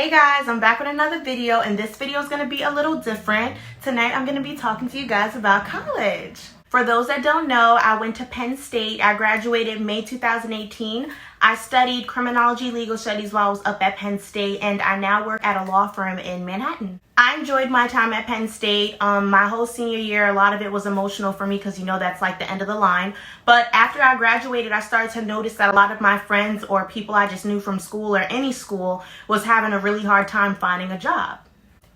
Hey guys, I'm back with another video, and this video is going to be a little different. Tonight I'm going to be talking to you guys about college. For those that don't know, I went to Penn State. I graduated May 2018. I studied criminology legal studies while I was up at Penn State, and I now work at a law firm in Manhattan. I enjoyed my time at Penn State. My whole senior year, a lot of it was emotional for me because, you know, that's like the end of the line. But after I graduated, I started to notice that a lot of my friends or people I just knew from school or any school was having a really hard time finding a job,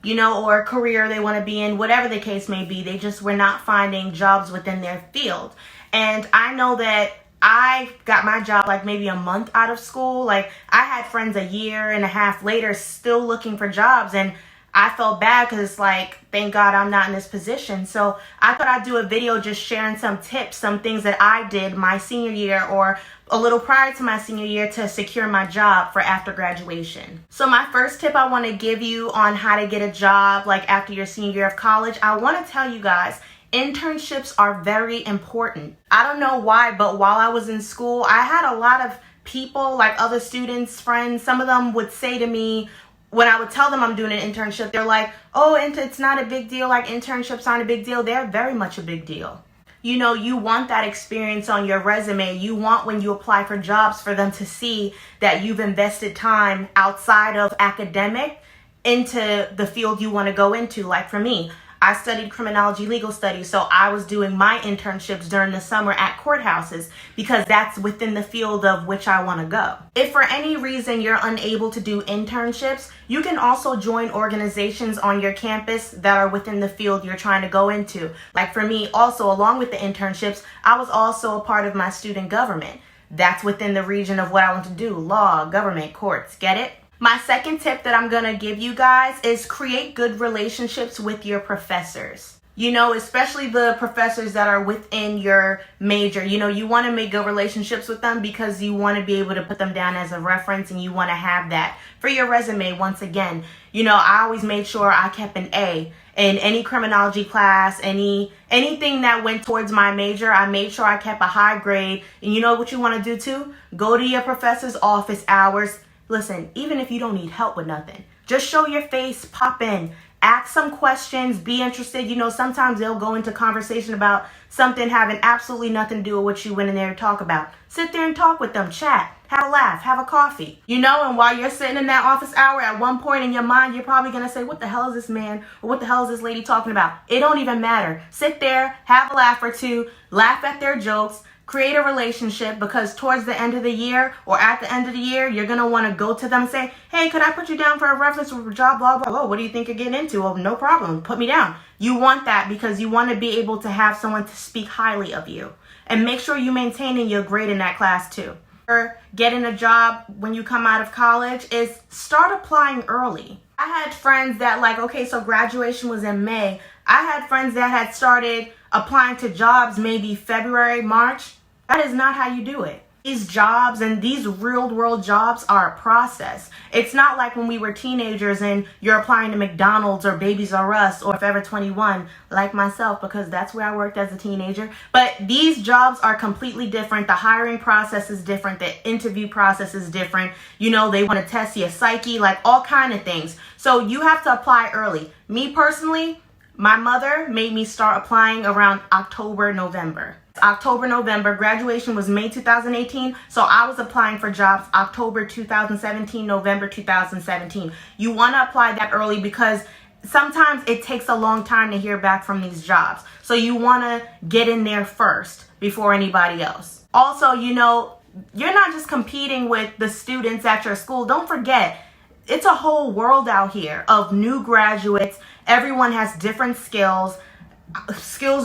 you know, or a career they want to be in, whatever the case may be. They just were not finding jobs within their field. And I know that I got my job like maybe a month out of school. Like, I had friends a year and a half later still looking for jobs, and I felt bad because it's like, thank God I'm not in this position. So I thought I'd do a video just sharing some tips, some things that I did my senior year or a little prior to my senior year to secure my job for after graduation. So my first tip I want to give you on how to get a job like after your senior year of college, I want to tell you guys, internships are very important. I don't know why, but while I was in school, I had a lot of people, like other students, friends, some of them would say to me, when I would tell them I'm doing an internship, they're like, oh, it's not a big deal. Like, internships aren't a big deal. They're very much a big deal. You know, you want that experience on your resume. You want, when you apply for jobs, for them to see that you've invested time outside of academic into the field you want to go into. Like for me, I studied criminology legal studies, so I was doing my internships during the summer at courthouses because that's within the field of which I want to go. If for any reason you're unable to do internships, you can also join organizations on your campus that are within the field you're trying to go into. Like for me, also along with the internships, I was also a part of my student government. That's within the region of what I want to do: law, government, courts. Get it? My second tip that I'm going to give you guys is create good relationships with your professors. You know, especially the professors that are within your major. You know, you want to make good relationships with them because you want to be able to put them down as a reference, and you want to have that for your resume once again. You know, I always made sure I kept an A in any criminology class, anything that went towards my major. I made sure I kept a high grade. And you know what you want to do too? Go to your professor's office hours. Listen, even if you don't need help with nothing, just show your face, pop in, ask some questions, be interested. You know, sometimes they'll go into conversation about something having absolutely nothing to do with what you went in there to talk about. Sit there and talk with them, chat, have a laugh, have a coffee. You know, and while you're sitting in that office hour, at one point in your mind, you're probably going to say, what the hell is this man or what the hell is this lady talking about? It don't even matter. Sit there, have a laugh or two, laugh at their jokes, create a relationship, because towards the end of the year or at the end of the year, you're going to want to go to them and say, hey, could I put you down for a reference for a job, blah, blah, blah. What do you think you're getting into? Oh, no problem. Put me down. You want that because you want to be able to have someone to speak highly of you. And make sure you maintaining your grade in that class too. Or getting a job when you come out of college is start applying early. I had friends that okay, so graduation was in May. I had friends that had started applying to jobs maybe February, March. That is not how you do it. These jobs and these real world jobs are a process. It's not like when we were teenagers and you're applying to McDonald's or Babies R Us or Forever 21, like myself, because that's where I worked as a teenager. But these jobs are completely different. The hiring process is different. The interview process is different. You know, they want to test your psyche, like all kind of things. So you have to apply early. Me personally, my mother made me start applying around October, November. October, November. Graduation was May 2018, so I was applying for jobs October 2017, November 2017. You want to apply that early because sometimes it takes a long time to hear back from these jobs. So you want to get in there first before anybody else. Also, you know, you're not just competing with the students at your school. Don't forget, it's a whole world out here of new graduates. Everyone has different skills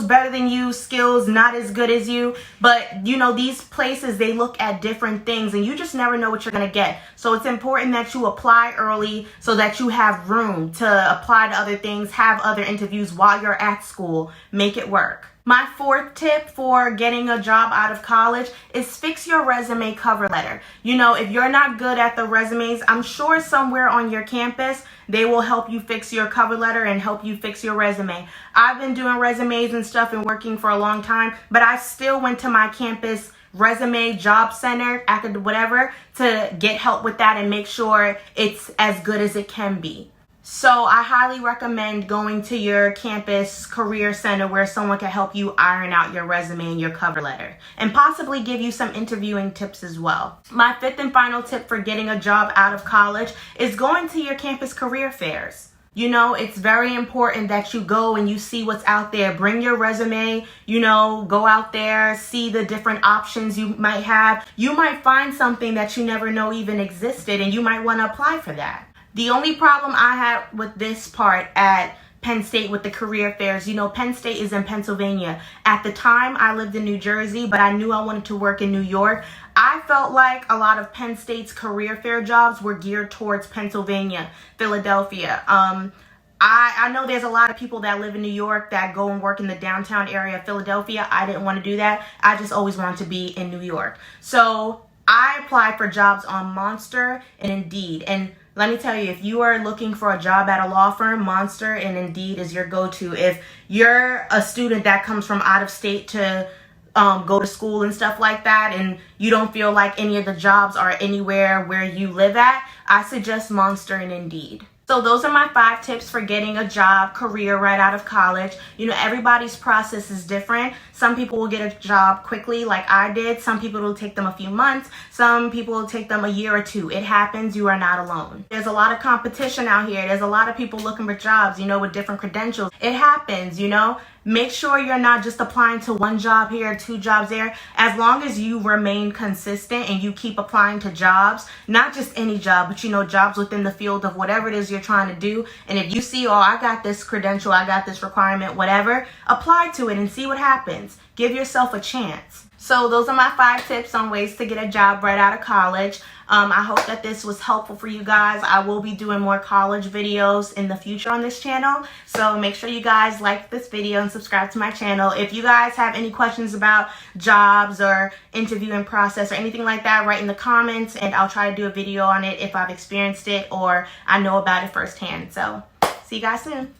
better than you, skills not as good as you. But you know, these places, they look at different things and you just never know what you're going to get. So it's important that you apply early so that you have room to apply to other things, have other interviews while you're at school. Make it work. My fourth tip for getting a job out of college is fix your resume cover letter. You know, if you're not good at the resumes, I'm sure somewhere on your campus, they will help you fix your cover letter and help you fix your resume. I've been doing resumes and stuff and working for a long time, but I still went to my campus resume, job center, whatever, to get help with that and make sure it's as good as it can be. So I highly recommend going to your campus career center where someone can help you iron out your resume and your cover letter and possibly give you some interviewing tips as well. My fifth and final tip for getting a job out of college is going to your campus career fairs. You know, it's very important that you go and you see what's out there. Bring your resume, you know, go out there, see the different options you might have. You might find something that you never know even existed, and you might want to apply for that. The only problem I had with this part at Penn State with the career fairs, you know, Penn State is in Pennsylvania. At the time, I lived in New Jersey, but I knew I wanted to work in New York. I felt like a lot of Penn State's career fair jobs were geared towards Pennsylvania, Philadelphia. I know there's a lot of people that live in New York that go and work in the downtown area of Philadelphia. I didn't want to do that. I just always wanted to be in New York. So I applied for jobs on Monster and Indeed. And let me tell you, if you are looking for a job at a law firm, Monster and Indeed is your go-to. If you're a student that comes from out of state to go to school and stuff like that, and you don't feel like any of the jobs are anywhere where you live at, I suggest Monster and Indeed. So those are my 5 tips for getting a job, career right out of college. You know, everybody's process is different. Some people will get a job quickly like I did. Some people will take them a few months. Some people will take them a year or 2. It happens. You are not alone. There's a lot of competition out here. There's a lot of people looking for jobs, you know, with different credentials. It happens, you know. Make sure you're not just applying to 1 job here, 2 jobs there. As long as you remain consistent and you keep applying to jobs, not just any job, but, you know, jobs within the field of whatever it is you're trying to do. And if you see, oh, I got this credential, I got this requirement, whatever, apply to it and see what happens. Give yourself a chance. So those are my 5 tips on ways to get a job right out of college. I hope that this was helpful for you guys. I will be doing more college videos in the future on this channel. So make sure you guys like this video and subscribe to my channel. If you guys have any questions about jobs or interviewing process or anything like that, write in the comments and I'll try to do a video on it if I've experienced it or I know about it firsthand. So see you guys soon.